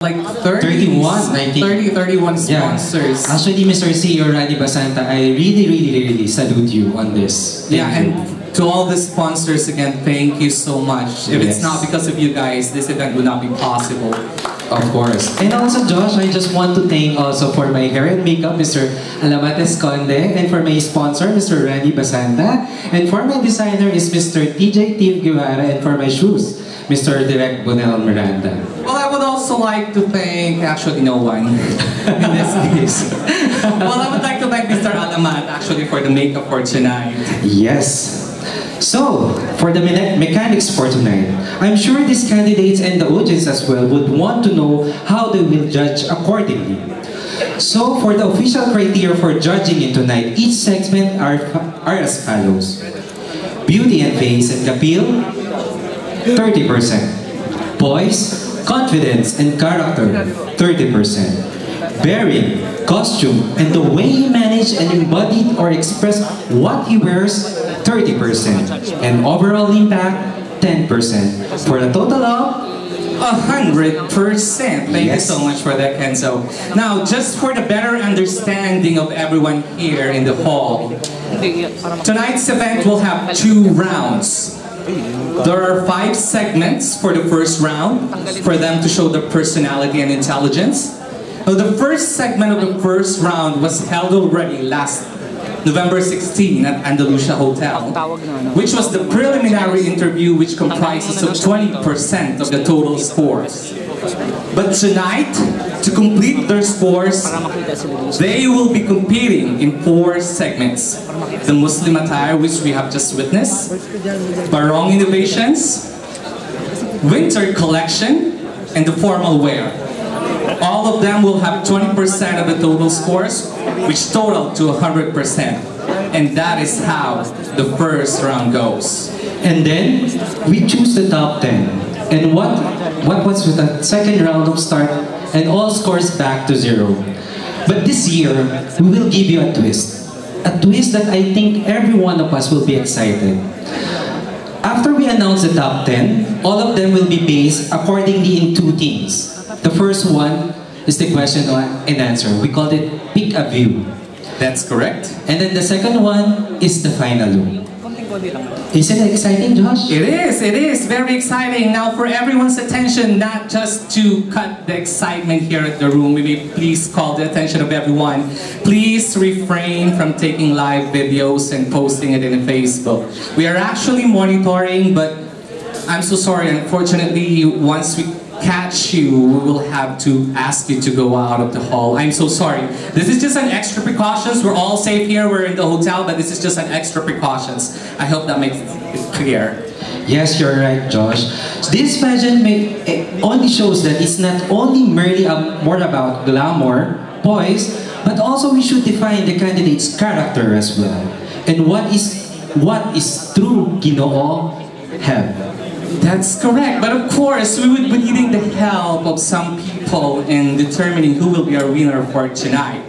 like 31, I think. 31 sponsors. Yeah. Actually, Mr. CEO Randy Basanta, I really salute you on this. And to all the sponsors again, thank you so much. If it's not because of you guys, this event would not be possible. Of course. And also, Josh, I just want to thank also for my hair and makeup, Mr. Alamates Conde, and for my sponsor, Mr. Randy Basanta, and for my designer is Mr. TJ Tim Guevara, and for my shoes, Mr. Direct Bonel Miranda. Well, I would also like to thank, actually no one in this case. Well, I would like to thank Mr. Alamat actually for the makeup for tonight. Yes. So, for the mechanics for tonight, I'm sure these candidates and the audience as well would want to know how they will judge accordingly. So, for the official criteria for judging in tonight, each segment are as follows. Beauty and face and appeal, 30%. Poise, confidence and character, 30%. Bearing, costume, and the way he manage and embody or express what he wears, 30%. And overall impact, 10%. For a total of 100%. Thank you so much for that, Kenzo. Now, just for the better understanding of everyone here in the hall, tonight's event will have 2 rounds. There are 5 segments for the first round for them to show their personality and intelligence. Now, the first segment of the first round was held already last November 16 at Andalusia Hotel, which was the preliminary interview, which comprises of 20% of the total scores. But tonight, to complete their scores, they will be competing in 4 segments. The Muslim attire, which we have just witnessed, Barong Innovations, Winter Collection, and the formal wear. All of them will have 20% of the total scores, which total to 100%. And that is how the first round goes. And then, we choose the top 10. And what was with the second round of start and all scores back to 0. But this year, we will give you a twist. A twist that I think every one of us will be excited. After we announce the top 10, all of them will be based accordingly in 2 teams. The first one is the question and answer. We called it Pick a View. That's correct. And then the second one is the final look. Is it exciting, Josh? It is very exciting. Now, for everyone's attention, not just to cut the excitement here at the room, maybe please call the attention of everyone. Please refrain from taking live videos and posting it in Facebook. We are actually monitoring, but I'm so sorry, unfortunately, once we catch you, we will have to ask you to go out of the hall. I'm so sorry. This is just an extra precautions. We're all safe here. We're in the hotel, but this is just an extra precautions. I hope that makes it clear. Yes, you're right, Josh. This pageant only shows that it's not only merely more about glamour, poise, but also we should define the candidate's character as well. And what is true Ginoong have. That's correct, but of course we would be needing the help of some people in determining who will be our winner for tonight.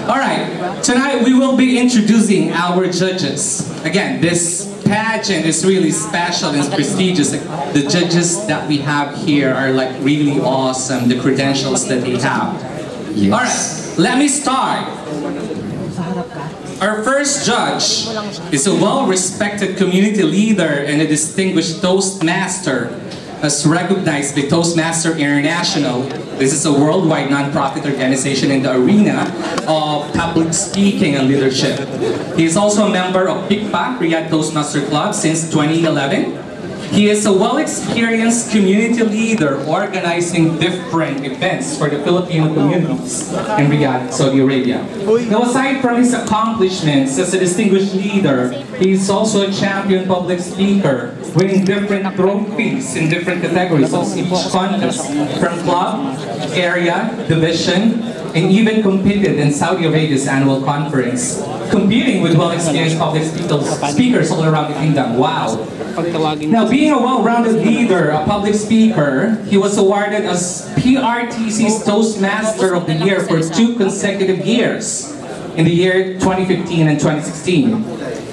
Alright, tonight we will be introducing our judges. Again, this pageant is really special and prestigious. The judges that we have here are like really awesome, the credentials that they have. Yes. Alright, let me start. Our first judge is a well-respected community leader and a distinguished Toastmaster, as recognized by Toastmaster International. This is a worldwide non-profit organization in the arena of public speaking and leadership. He is also a member of PICPA, Riyadh Toastmaster Club, since 2011. He is a well-experienced community leader organizing different events for the Filipino communities in Riyadh, Saudi Arabia. Now, aside from his accomplishments as a distinguished leader, he is also a champion public speaker, winning different trophies in different categories of each contest, from club, area, division, and even competed in Saudi Arabia's annual conference, competing with well-experienced public speakers all around the kingdom. Wow! Now, being a well-rounded leader, a public speaker, he was awarded as PRTC's Toastmaster of the Year for 2 consecutive years, in the year 2015 and 2016.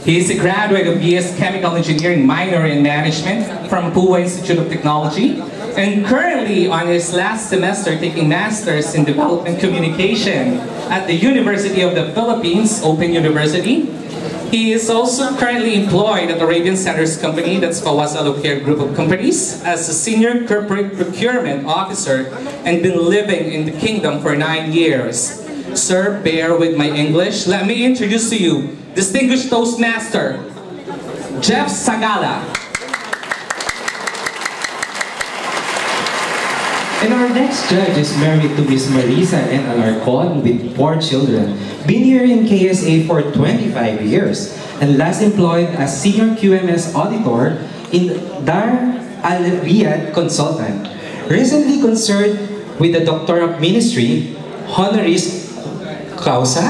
He is a graduate of BS Chemical Engineering minor in Management from Puwa Institute of Technology. and currently on his last semester taking Masters in Development Communication at the University of the Philippines, Open University. He is also currently employed at the Arabian Centers Company, that's Fawaz Al-Ukhair Group of Companies, as a Senior Corporate Procurement Officer and been living in the Kingdom for 9 years. Sir, bear with my English. Let me introduce to you Distinguished Toastmaster, Jeff Sagala. And our next judge is married to Miss Marisa and Alarcon with 4 children. Been here in KSA for 25 years and last employed as Senior QMS Auditor in Dar Al Riyadh Consultant. Recently concerned with the Doctor of Ministry, honoris causa.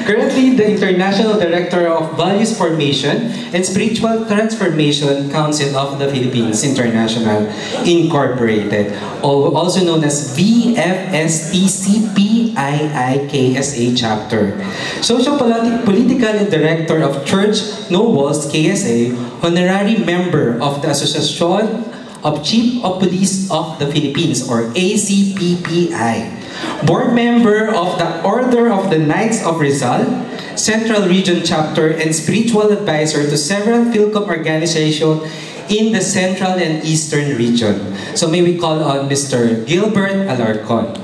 Currently the International Director of Values Formation and Spiritual Transformation Council of the Philippines International Incorporated, also known as VFSTCPII KSA Chapter. Social-Political Director of Church No Walls KSA, Honorary Member of the Association of Chief of Police of the Philippines or ACPPI. Board Member of the Order of the Knights of Rizal, Central Region Chapter, and Spiritual Advisor to several Philcom organizations in the Central and Eastern Region. So may we call on Mr. Gilbert Alarcon.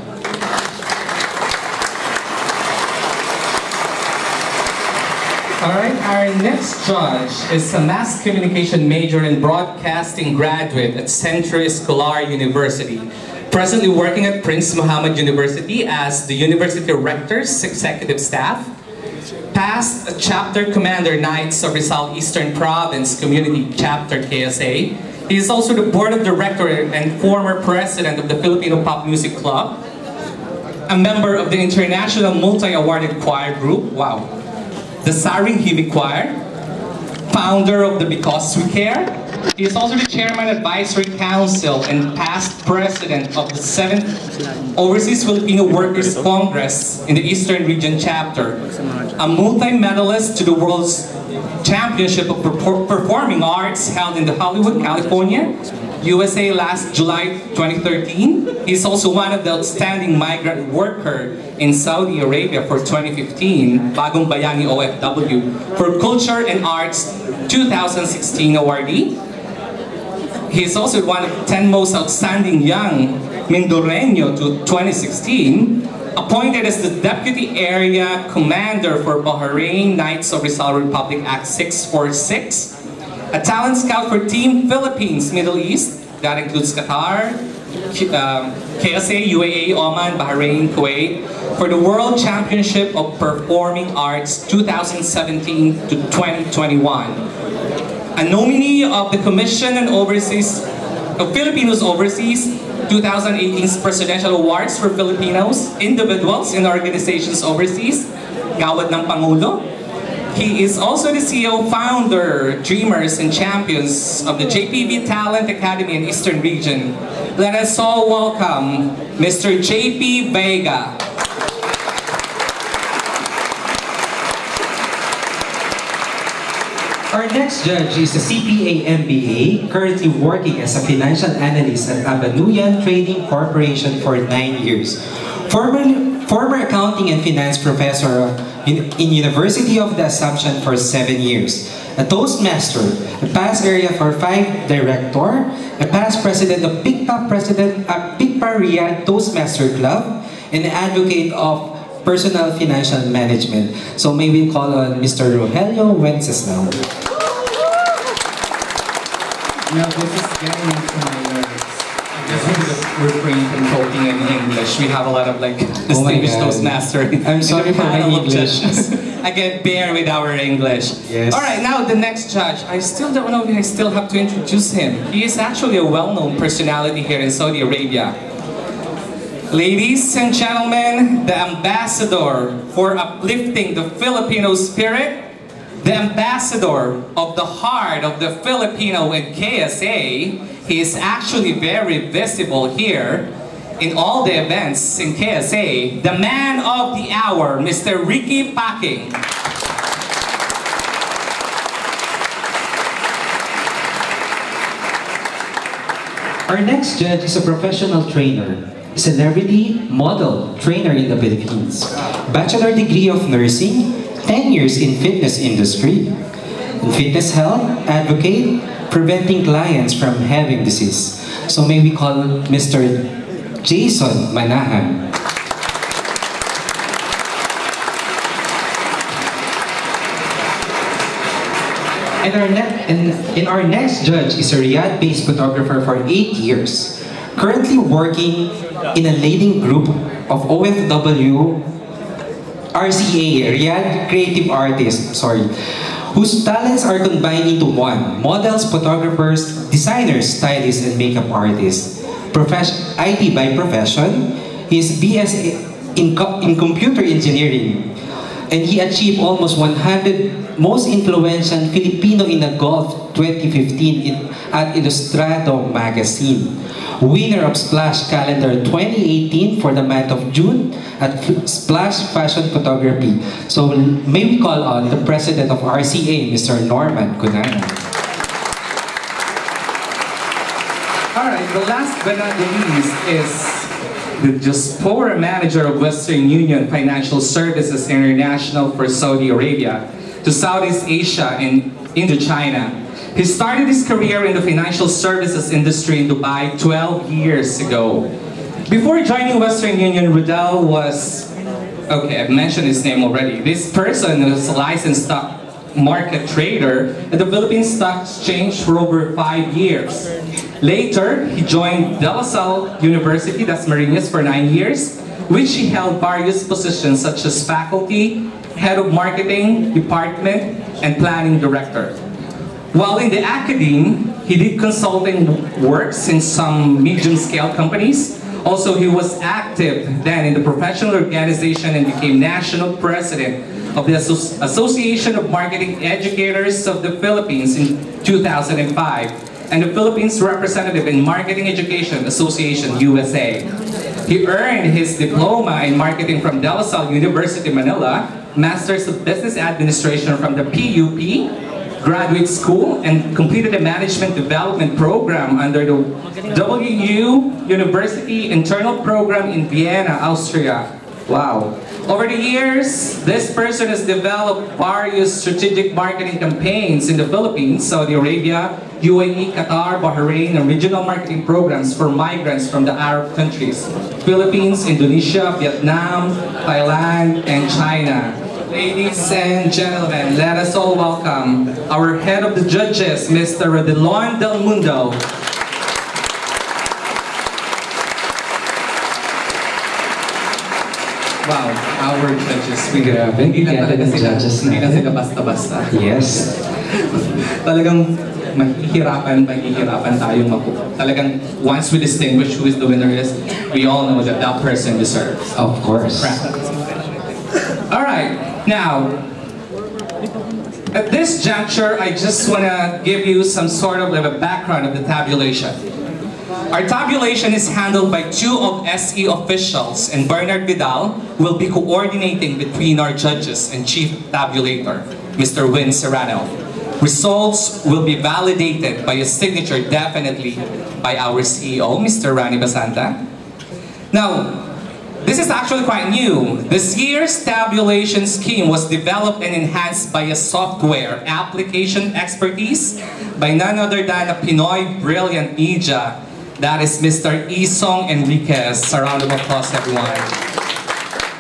Alright, our next judge is a Mass Communication major and Broadcasting graduate at Century Scholar University. Presently working at Prince Muhammad University as the University Rector's Executive Staff. Past Chapter Commander Knights of Rizal Eastern Province Community Chapter KSA. He is also the Board of Directors and former President of the Filipino Pop Music Club. A member of the International Multi-Awarded Choir Group, wow. The Saring Himig Choir. Founder of the Because We Care. He is also the Chairman Advisory Council and past President of the 7th Overseas Filipino Workers Congress in the Eastern Region Chapter. A multi-medalist to the World's Championship of Performing Arts held in the Hollywood, California, USA last July 2013. He is also one of the outstanding migrant worker in Saudi Arabia for 2015, Bagong Bayani OFW, for Culture and Arts 2016 awardee. He is also one of the 10 most outstanding young Mindoreño to 2016, appointed as the Deputy Area Commander for Bahrain Knights of Rizal Republic Act 646, a talent scout for Team Philippines Middle East, that includes Qatar, KSA, UAE, Oman, Bahrain, Kuwait, for the World Championship of Performing Arts 2017 to 2021. A nominee of the Commission on Overseas, of Filipinos Overseas 2018's Presidential Awards for Filipinos, individuals and organizations overseas, Gawad ng Pangulo. He is also the CEO, founder, dreamers, and champions of the JPV Talent Academy in Eastern Region. Let us all welcome Mr. JP Vega. Our next judge is a CPA MBA, currently working as a financial analyst at Abanuyan Trading Corporation for 9 years. Former accounting and finance professor in University of the Assumption for 7 years. A Toastmaster, a past area for 5 director, a past president of PICPA Riyadh Toastmaster Club, and an advocate of personal financial management. So may we call on Mr. Rogelio Wenceslau. Now this is getting into my nerves. I guess we're refrain from talking in English. We have a lot of like distinguished Toastmaster. I'm sorry for my English. Again, bear with our English. Yes. Alright, now the next judge. I still don't know if I still have to introduce him. He is actually a well-known personality here in Saudi Arabia. Ladies and gentlemen, the ambassador for uplifting the Filipino spirit, the ambassador of the heart of the Filipino in KSA. He is actually very visible here in all the events in KSA. The man of the hour, Mr. Ricky Packing. Our next judge is a professional trainer, celebrity model trainer in the Philippines. Bachelor degree of nursing, 10 years in fitness industry. In fitness health, advocate, preventing clients from having disease. So may we call Mr. Jason Manahan. And our next judge is a Riyadh-based photographer for 8 years, currently working in a leading group of OFW RCA, Riyadh Creative Artists, whose talents are combined into one: models, photographers, designers, stylists, and makeup artists. IT by profession, he is BS in computer engineering, and he achieved almost 100 most influential Filipino in the Gulf 2015 at Illustrado magazine. Winner of Splash Calendar 2018 for the month of June at Splash Fashion Photography. So may we call on the president of RCA, Mr. Norman Cunana. Alright, the last but not the least is the diaspora manager of Western Union Financial Services International for Saudi Arabia to Southeast Asia and Indochina. He started his career in the financial services industry in Dubai 12 years ago. Before joining Western Union, Rudel was, okay, I've mentioned his name already. This person was a licensed stock market trader at the Philippine Stock Exchange for over 5 years. Later, he joined De La Salle University, that's Marinas, for 9 years, which he held various positions such as faculty, head of marketing, department, and planning director. While in the academe, he did consulting works in some medium-scale companies. Also, he was active then in the professional organization and became national president of the Association of Marketing Educators of the Philippines in 2005, and the Philippines representative in Marketing Education Association, USA. He earned his diploma in marketing from De La Salle University, Manila, Masters of Business Administration from the PUP Graduate School, and completed a Management Development Program under the WU University Internal Program in Vienna, Austria. Wow. Over the years, this person has developed various strategic marketing campaigns in the Philippines, Saudi Arabia, UAE, Qatar, Bahrain, and regional marketing programs for migrants from the Arab countries, Philippines, Indonesia, Vietnam, Thailand, and China. Ladies and gentlemen, let us all welcome our head of the judges, Mr. Rodelon Del Mundo. Wow, our judges. Hindi na sila basta-basta. Yes. Talagang mahihirapan tayong talagang once we distinguish who is the winner is, we all know that that person deserves. Of course. Alright, now, at this juncture, I just want to give you some sort of a background of the tabulation. Our tabulation is handled by 2 of SE officials, and Bernard Vidal will be coordinating between our judges and chief tabulator, Mr. Win Serrano. Results will be validated by a signature definitely by our CEO, Mr. Rani Basanta. Now, this is actually quite new. This year's tabulation scheme was developed and enhanced by a software application expertise by none other than a Pinoy brilliant media. That is Mr. Isong Enriquez. A round of applause, everyone.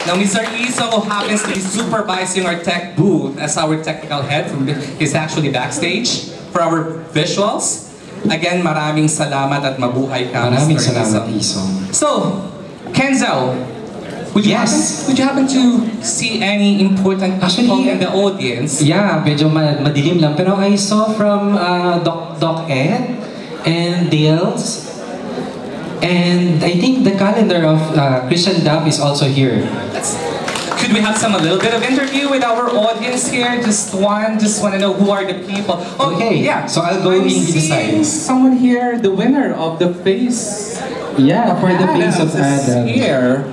Now, Mr. Isong, who happens to be supervising our tech booth as our technical head, is actually backstage for our visuals. Again, maraming salamat at mabuhay ka, Maraming Mr. salamat, Isong. So, Kenzo, would you happen to see any important people in the audience? Yeah, medyo madilim lang. Pero I saw from Doc Ed and Dales. And I think the calendar of Christian Dab is also here. Could we have a little bit of interview with our audience here? Just want to know who are the people. Okay, yeah. So I'll go in the side. Someone here, the winner of the face. Yeah, for the face of Adam. Here.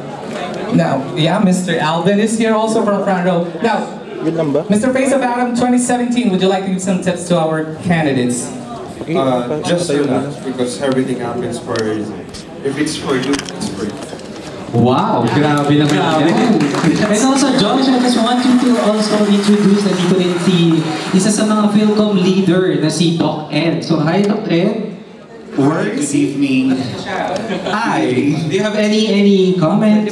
Now, yeah, Mr. Alvin is here also from front row. Now, Good number. Mr. Face of Adam 2017, would you like to give some tips to our candidates? Just so much, because everything happens for a reason. If it's for you, it's for you. Wow, grabe naman yan. And also, Josh, I just want you to also introduce na dito rin isa sa mga Philcom leader na si Doc Ed. So, hi, Doc Ed. Good evening. Hi. Do you have any comment?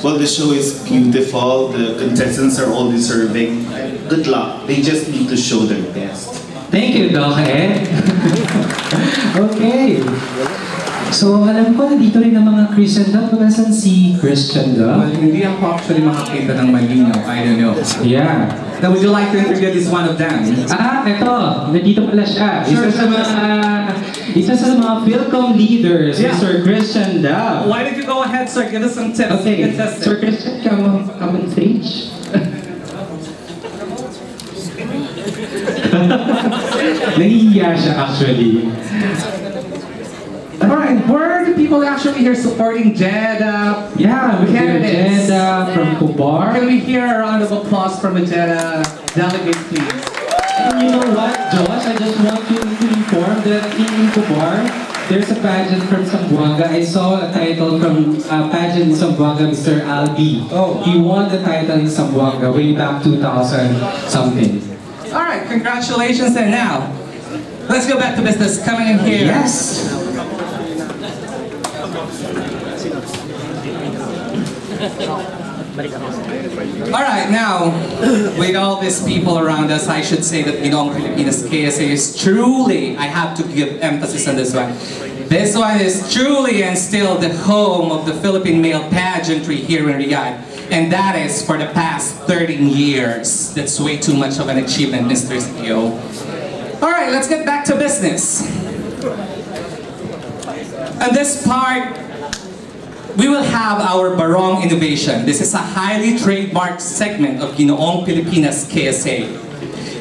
Well, the show is beautiful. The contestants are all deserving. Good luck. They just need to show their best. Thank you, Doc Ed. Okay. So, alam ko, nandito rin ang mga Christian Dove. Nasaan si Christian Dove? Well, hindi ako actually makakita ng malinaw. I don't know. Yeah. Now, would you like to introduce one of them? Eto. Nandito pala siya. Isa sa mga Philcom leaders, Yeah. Mr. Christian Dove. Why don't you go ahead, sir? Give us some tips. Okay, Fantastic. Sir Christian, come on stage. Nahihiya siya actually. Alright, where are the people actually here supporting Jeddah? Yeah, we hear Candidates. Jeddah from Kubar. Can we hear a round of applause from a Jeddah delegate, please? And you know what, Josh? I just want you to inform that in Kubar, there's a pageant from Zamboanga. I saw a title from a pageant in Zamboanga, Mr. Albi. Oh. He won the title in Zamboanga way back 2000 something. Alright, congratulations, and now, let's go back to business. Coming in here. Yes! Alright, now, with all these people around us, I should say that Ginoong Pilipinas KSA is truly, I have to give emphasis on this one. This one is truly and still the home of the Philippine male pageantry here in Riyadh. And that is for the past 13 years. That's way too much of an achievement, Mr. CEO. Alright, let's get back to business. And this part, we will have our Barong Innovation. This is a highly trademarked segment of Ginoong Pilipinas KSA.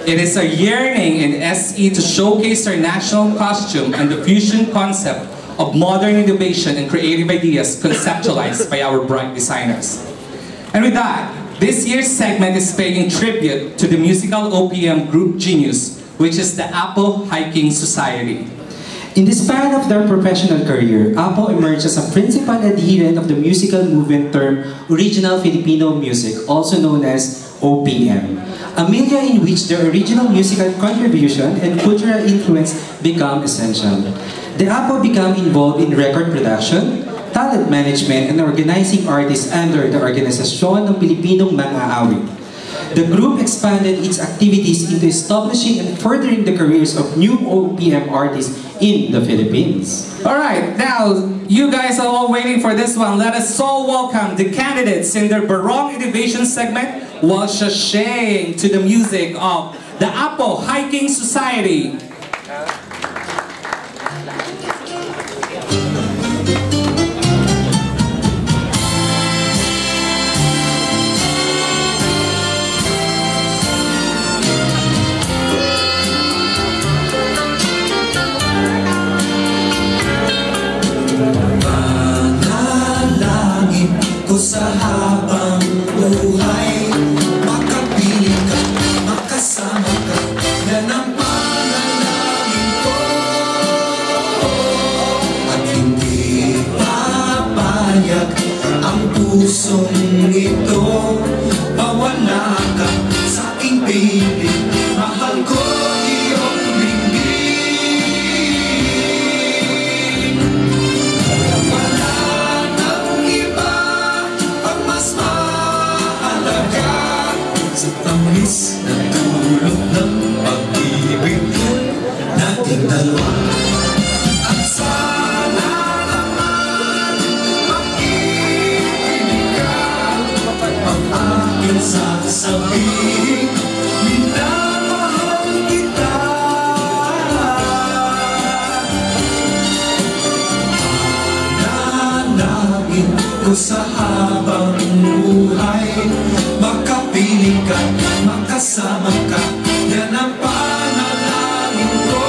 It is a yearning in SE to showcase our national costume and the fusion concept of modern innovation and creative ideas conceptualized by our bright designers. And with that, this year's segment is paying tribute to the musical OPM group genius, which is the Apo Hiking Society. In the span of their professional career, Apo emerged as a principal adherent of the musical movement term Original Filipino Music, also known as OPM, a milieu in which their original musical contribution and cultural influence become essential. The Apo became involved in record production, talent management, and organizing artists under the Organisasyon ng Pilipinong Mang-aawit. The group expanded its activities into establishing and furthering the careers of new OPM artists in the Philippines. Alright, now, you guys are all waiting for this one. Let us all welcome the candidates in their Barong Innovation segment while sashaying to the music of the Apo Hiking Society. Sa habang buhay, makapiling ka, makasama ka, yan ang panalangin ko. At hindi papayag ang pusong ito, mawala ka sa aking piling, mahal ko iyong linggin. Wala nang iba mas mahalaga sa tamis na dulot ng pag-ibig nating dalawa. At sana naman makikinig ka ang aking sasabihin, minamahal kita. Nanalangin ko sa habang buhay, makapiling ka, makasama ka, yan ang panalangin ko.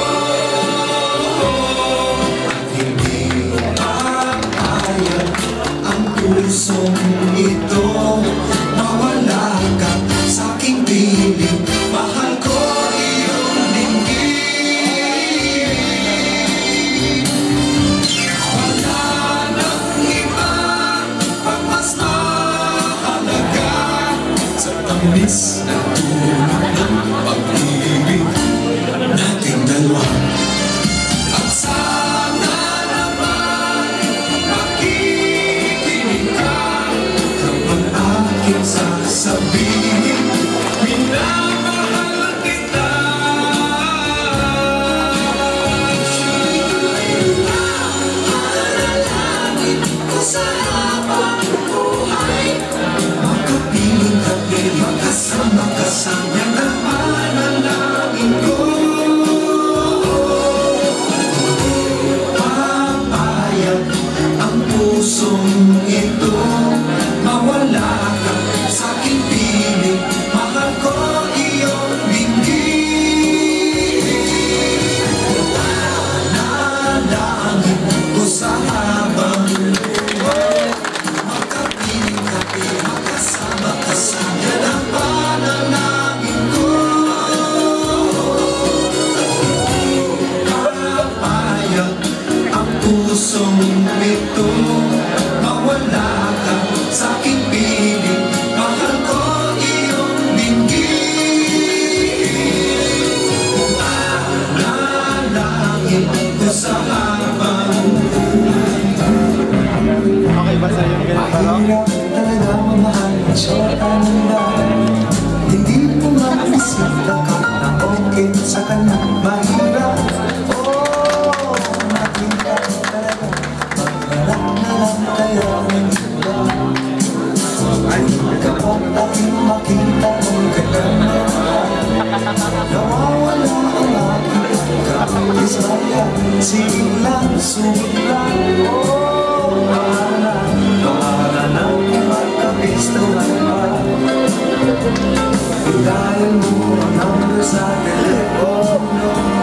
At hindi papayag ang pusong ito, mawala ka sa aking piling, mahal ko iyong linggin. tamis na tulad ng pag-ibig nating dalawa. At sana naman makikinig ka kapag aking sasabihin, minamahal kita. Panalangin ko sa habang buhay, makapiling-kapiling, makasama-kasama, yan ang panalangin ko. Papayag ang pusong ito, mawala ka sa aking piling, mahal ko iyong binggit. Panalangin ko sa habang buhay, makapiling-kapiling, makasama-kasama, yan ang panalangin ko. Papayag ang pusong ito, mawala ka sa aking piling, mahal ko iyong binggit. Panalangin ko sa habang mahirap talaga mamahal at siya'y ananda. Hindi mo maisip na okay sa kanya. Mahirap, oh, nakita talaga. Maglalak na lang kaya ng iba. Ay, kapag aking makita ng kanyang nawawala ang aking kabisaya. Sige lang, sumig lang, oh, bahala ng magkabis naman pa. Dial mo ang number sa telepono.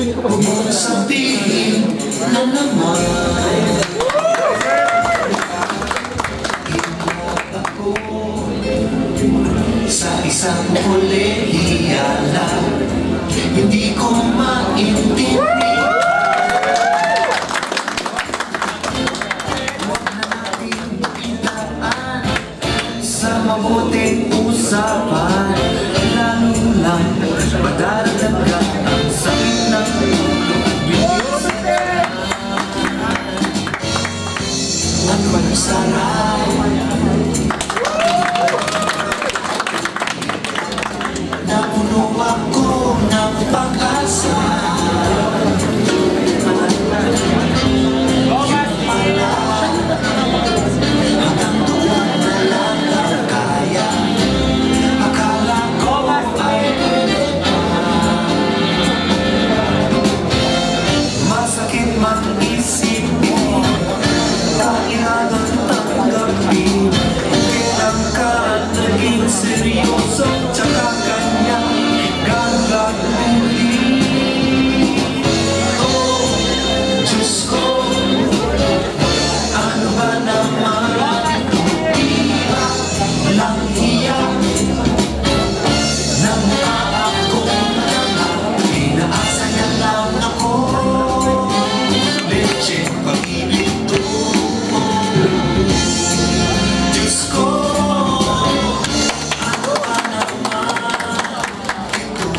Huwag mo sabihin na naman ingat ako sa isang kolehiyala. Hindi ko maintindihan. Huwag na natin pinaan sa mabuting usapan. Lalo lang madaragdagan ang sakit ng ulo. Anong sarap napuno ako ng pag-asa. Yun pala, hanggang doon na lang ang kaya. Akala ko ay masakit man isipin, kailangan tanggapin. Kailan ka naging seryoso, tsaka kanya gagawin. Oh, Diyos ko, ano ba naman di ba lang hiya nang aako na lang, inaasa niya lang ako. Leche, pag-ibig to. Diyos ko, ano ba naman ito?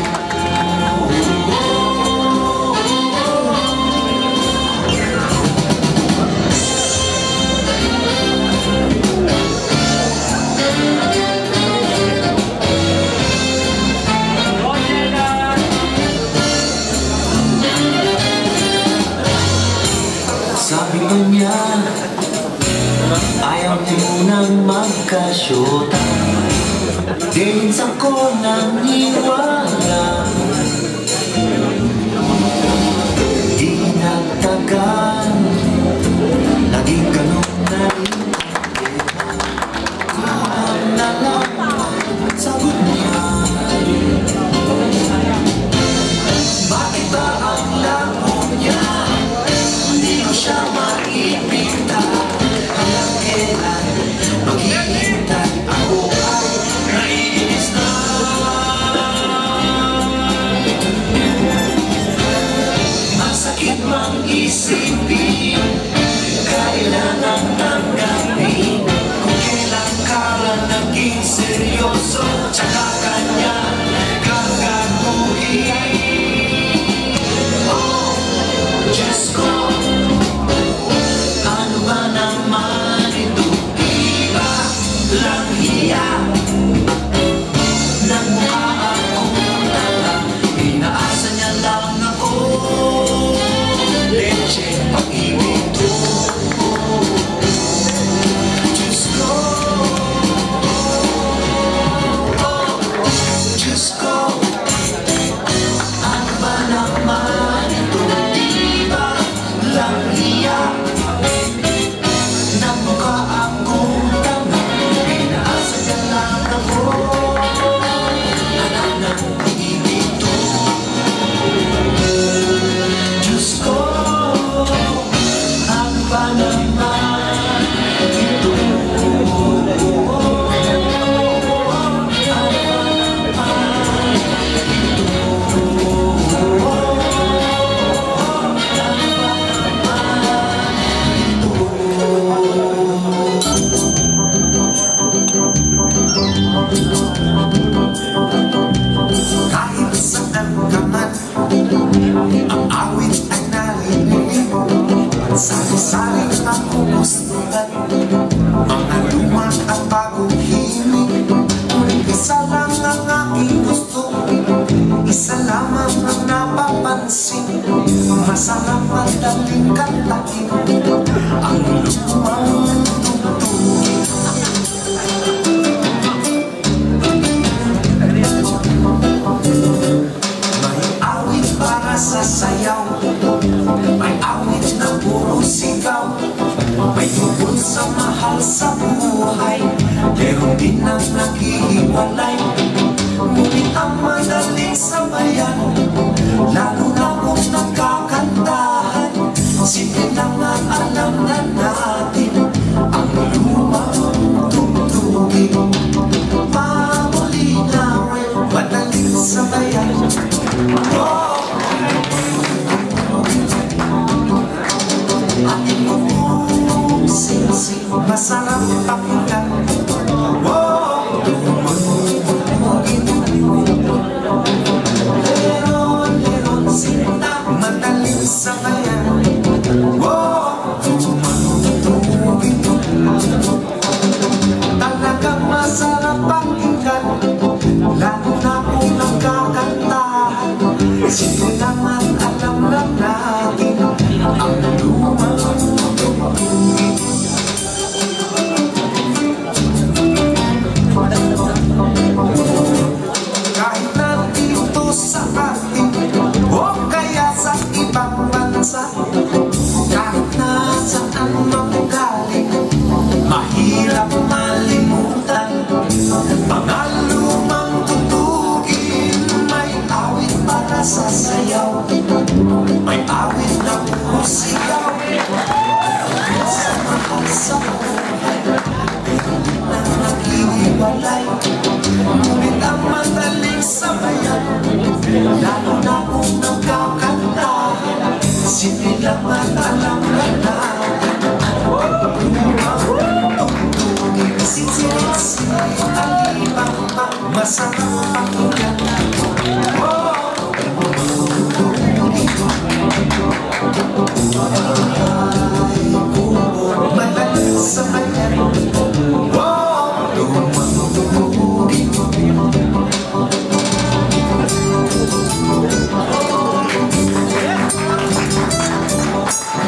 Sabi ko niya, ayaw niya munang magkasyota. Din sa ko naniwala. Di nagtagal, naging ganun na rin. Kulang na lang sagot niya. Bakit ba ang labo niya? Hindi ko siya maipinta. Hanggang kailan maghihintay ako ay naiinis na. Masakit mang isipin, kailangan tanggapin. Kung kailan ka naging seryoso, tsaka kanya gagaguhin. Oh, Diyos ko, ano ba naman ito? Di ba lang hiya nang mukha akong talang, inaasa niya lang ako. Leche, pag-ibig to. Diyos ko, oh, Diyos ko, ano ba naman ito? Di ba lang hiya nang mukha akong tanga, inaasa niya lang ako. Anak ng pag-ibig to. Diyos ko, ano ba naman ito? Kahit saan ka man, ang awit ay narinig. Sari-saring napupustulan, mga luma at bagong himig. Ngunit isa lang ang aking gusto, isa lamang ang napapansin. Masarap at daling kantahin ang lumang tugtugin. May awit para sa sayaw, may awit na puro sigaw, may tungkol sa mahal sa buhay, pero di na naghihiwalay. Ngunit ang madaling sabayan, lalo na kung music, masarap pakinggan. Oh, dumugin. Leron, sinta, madaling sabayan. Oh, dumugin. Talagang masarap pakinggan, lalo na kung nagkakantahan. Sige lang at alam lang natin ang lumang tugtugin. Kahit nandito sa atin o kaya sa ibang bansa, kahit nasaan manggaling, mahirap malimutan mga lumang tugtugin. May awit para sa sayaw, may awit na musiyaw. Sa mahal sa buhay, pero di na nag-iwalay. Ngunit ang madaling sabayan, lalo na kung nagkakantahan. Sige lang at alam lang natin tugtugin. Sinsirit-sirit, alibang-bang, masarap pakinggan. Madaling sabayan,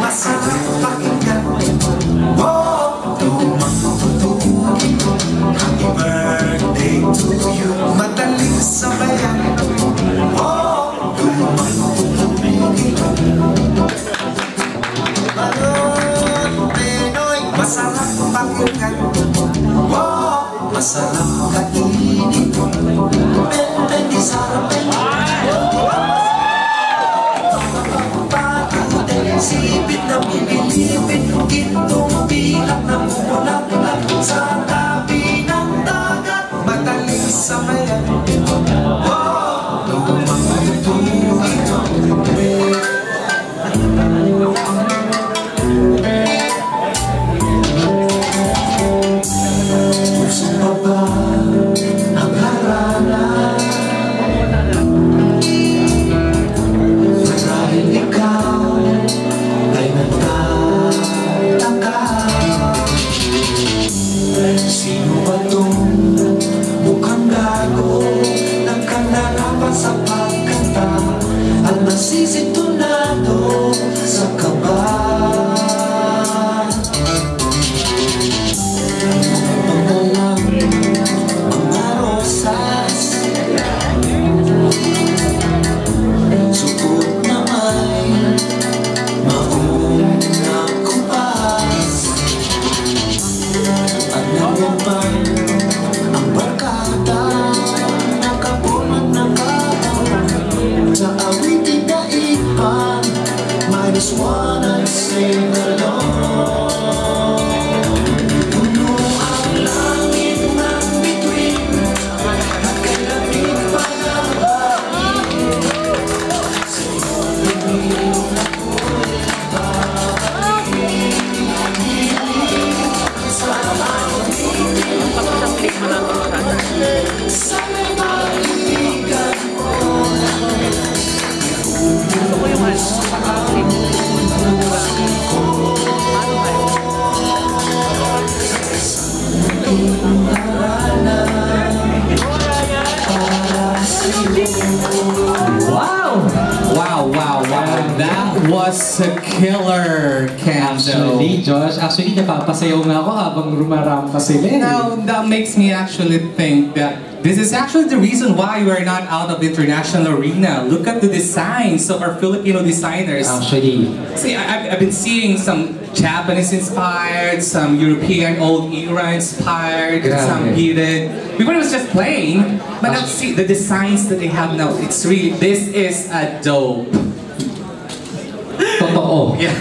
masarap pakinggan. Happy birthday to you. Madaling sabayan. Masarap pakinggan. Masarap kainin. Bendi sarap sipit na pipilipit, gintong bilak na mumulak-lak sa tabi ng dagat. Madaling sabayan. Gusto pa ba ang harana? Marahil ikaw ay nagtataka. Sino ba itong mukhang gago? Nagkanarapan sa pagkanta at nasisintunado sa kaba. Mga rosas, suot na may maong na kumpas. At nangyamay ang barkada, nakapunan na kahaw sa awitin na ipan. Might as well not sing along. Puno ang langit ng bituin at kay lamig pa ng hangin. Sa iyong ako'y babalik. Sa may maligan mo. Wow. That was a killer, Kenzo. Actually, napapasayaw nga ako habang rumarampa sila. Now, that makes me actually think that this is actually the reason why we're not out of the international arena. Look at the designs of our Filipino designers. Actually, See, I've been seeing some Japanese-inspired, some European old era-inspired, some heated. Before it was just plain, but now see the designs that they have now. It's really, this is a dope. totoo. Yeah.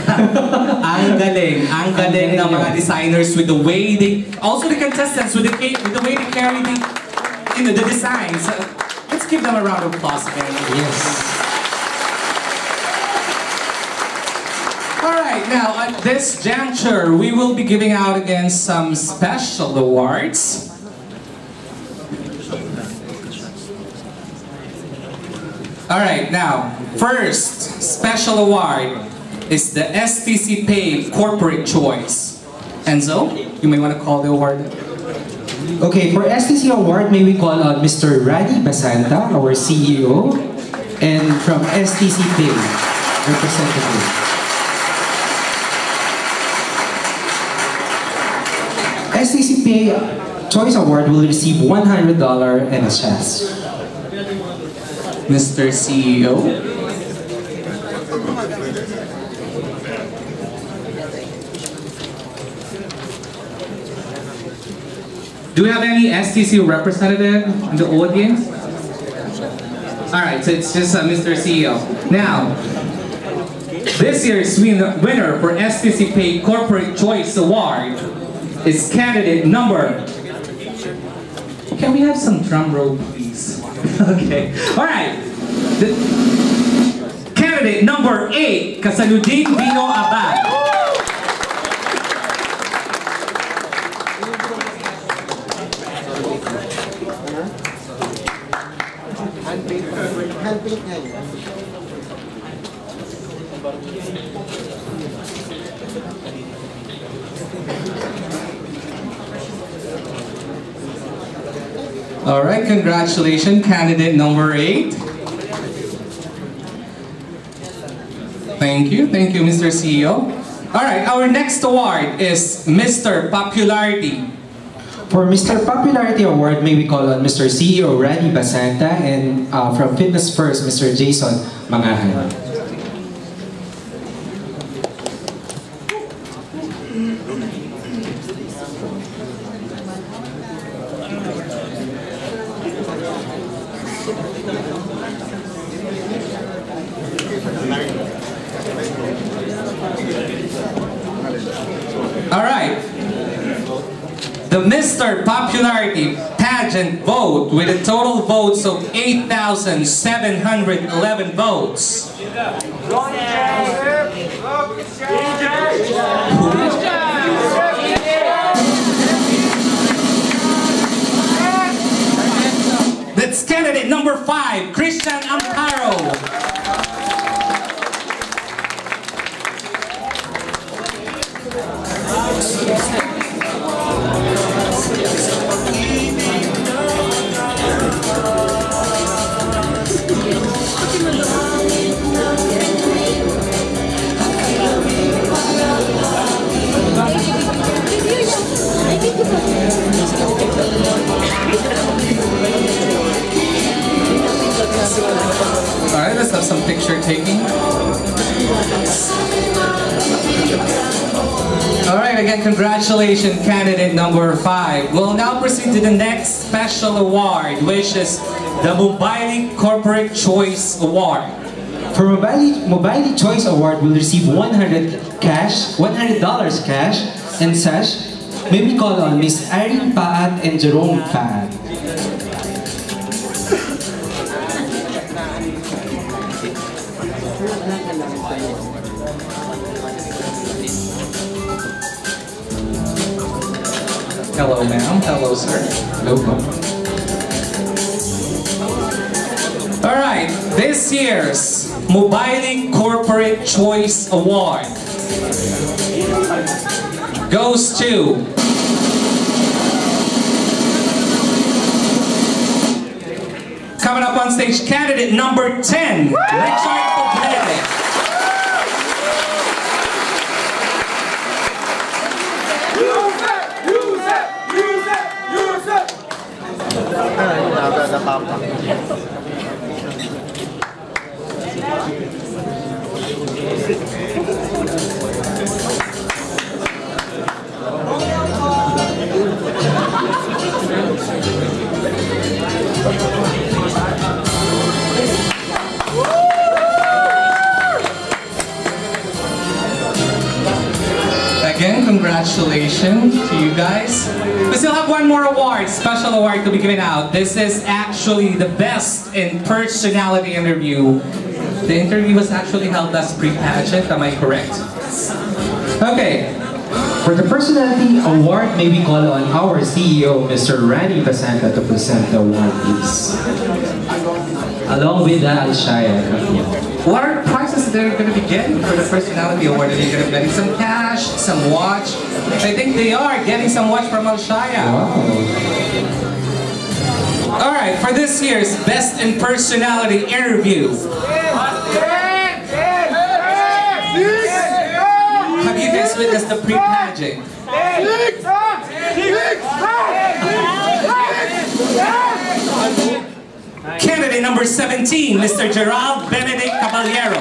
Ang galing ng mga designers with the way they, also the contestants with the way they carry the designs. Let's give them a round of applause again. Yes. All right. Alright, now at this juncture, we will be giving out again some special awards. Alright, now, first special award is the STC Pay Corporate Choice. Enzo, you may want to call the award. Okay, for STC Award, may we call on Mr. Rani Basanta, our CEO, and from STC Pay, representative. STC Pay Choice Award will receive $100 and a chest. Mr. CEO. Do we have any STC representative in the audience? Alright, so it's just Mr. CEO. Now, this year's winner for STC Pay Corporate Choice Award is candidate number... Can we have some drum roll, please? Okay. Alright. Candidate number 8, Kasaludin Dino Abad. Alright, congratulations, candidate number 8. Thank you, Mr. CEO. Alright, our next award is Mr. Popularity. For Mr. Popularity Award, may we call on Mr. CEO Rani Basanta and from Fitness First, Mr. Jason Mangahan. Alright, the Mr. Popularity pageant vote with a total votes of 8,711 votes. That's candidate number 5, Christian Amparo. Alright, let's have some picture taking. Alright, again, congratulations, candidate number 5. We'll now proceed to the next special award, which is the Mobile Corporate Choice Award. For Mobile Choice Award, will receive $100 cash and sash. May we call on Miss Irene Paat and Jerome Paat. Hello, ma'am. Hello, sir. No problem. Alright, this year's Mobile Corporate Choice Award goes to coming up on stage, candidate number 10, Richard Poblete. Again, congratulations to you guys. We still have one more award, special award to be given out. This is actually the best in personality interview. The interview was actually held as pre-pageant, am I correct? Okay. For the Personality Award, may we call on our CEO, Mr. Randy Basanta, to present the award, please. Along with the Alshaya. What are prizes they're going to be getting for the Personality Award? Are they going to be getting some cash, some watch? I think they are getting some watch from Alshaya. Wow. Alright, for this year's Best in Personality Interview. Have you guys witnessed the pre-pageant? Candidate number 17, Mr. Gerald Benedict Caballero.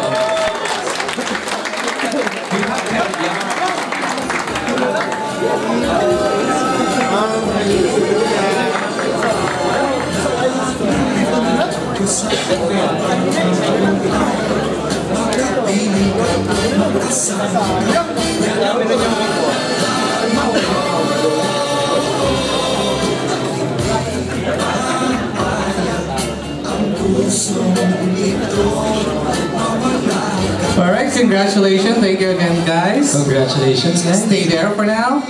Alright, congratulations. Thank you again, guys. Congratulations, guys. Stay there for now.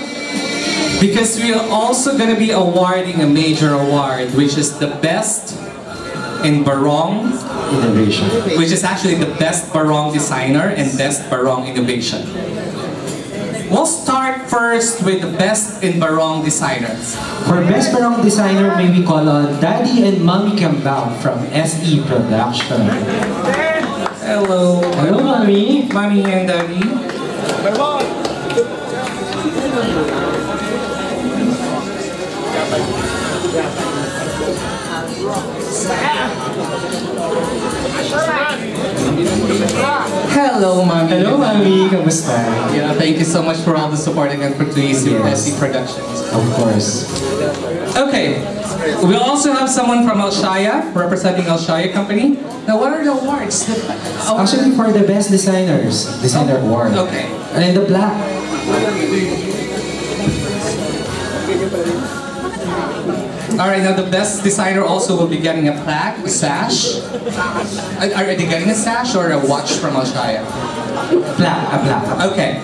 Because we are also going to be awarding a major award, which is the Best in Barong Innovation. Which is actually the Best Barong Designer and Best Barong Innovation. We'll start first with the Best in Barong Designer. For Best Barong Designer, may we call on Daddy and Mommy Kambal from SE Production. Hello. Hello, Mommy. Mommy and Daddy. Hello, Mommy. Hello, Mommy. Kamusta? Yeah, thank you so much for all the support again for today's SE Productions. Of course. Okay, we also have someone from Alshaya, representing Alshaya Company. Now, what are the awards? Actually, for the Best Designer Award. Okay. And the black. Alright, now the Best Designer also will be getting a plaque, a sash. Are they getting a sash or a watch from Alshaya? A black. Okay.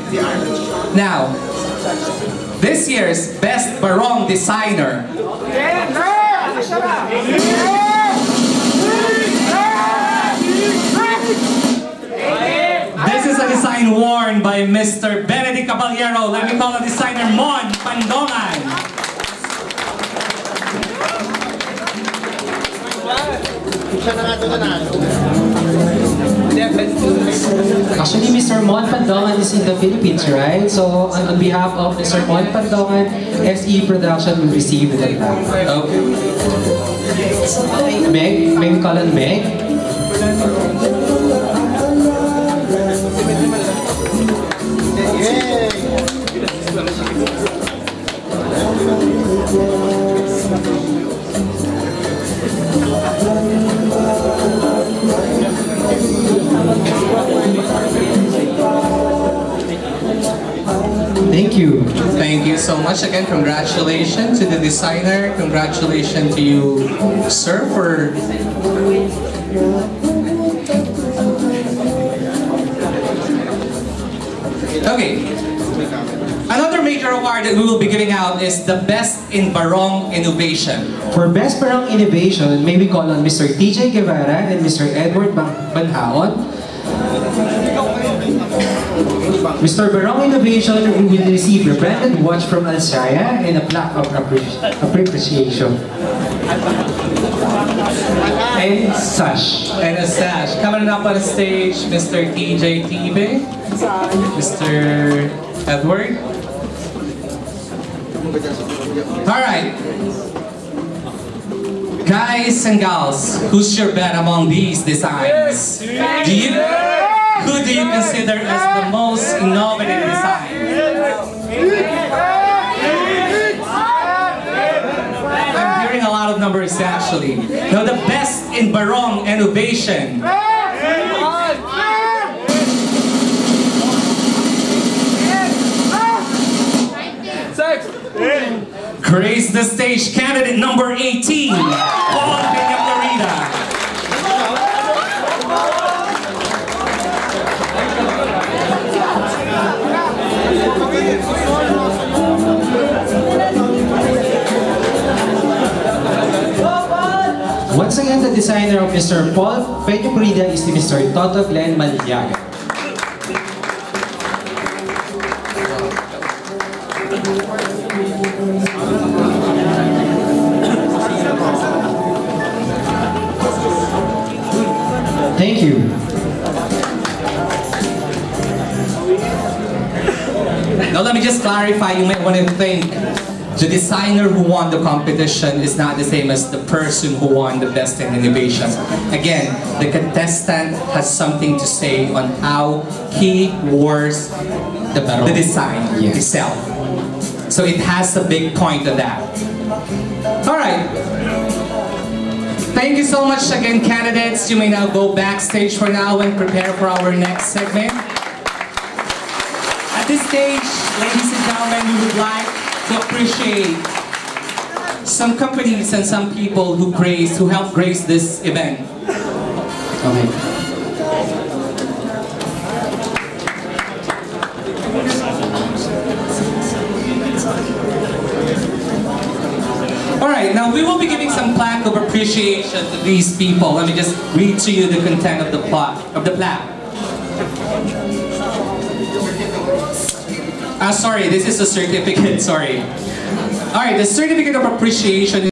Now, this year's Best Barong Designer. This is a design worn by Mr. Benedict Caballero. Let me call the designer Mon Pandongan. Actually, Mr. Mon Pandongan is in the Philippines, right? So, on behalf of Mr. Mon Pandongan, SE Production will receive the plaque. Okay. Meg, may we call on Meg? Thank you. Thank you so much again. Congratulations to the designer. Congratulations to you, sir, for... Okay. Another major award that we will be giving out is the Best in Barong Innovation. For Best Barong Innovation, may we call on Mr. TJ Guevara and Mr. Edward Banhaon. Mr. Barong Innovation will receive a branded watch from Alshaya and a plaque of appreciation. And sash. And a sash. Coming up on the stage, Mr. TJ Tibe, Mr. Edward. Alright. Guys and gals, who's your bet among these designs? Who do you consider as the most innovative design? I'm hearing a lot of numbers actually. Now the Best in Barong Innovation. Grace the stage, candidate number 18, Paul Peña-Florida. designer of Mr. Paul Peña is Mr. Toto Glenn Maliaga. Thank you. Now let me just clarify, you might want to think the designer who won the competition is not the same as the person who won the best in innovation. Again, the contestant has something to say on how he wears the design itself. So it has a big point of that. Alright. Thank you so much again, candidates. You may now go backstage for now and prepare for our next segment. At this stage, ladies and gentlemen, we would like to appreciate some companies and some people who helped grace this event. Okay. Alright, now we will be giving some plaque of appreciation to these people. Let me just read to you the content of the plaque. Sorry, this is a certificate, sorry. Alright, the certificate of appreciation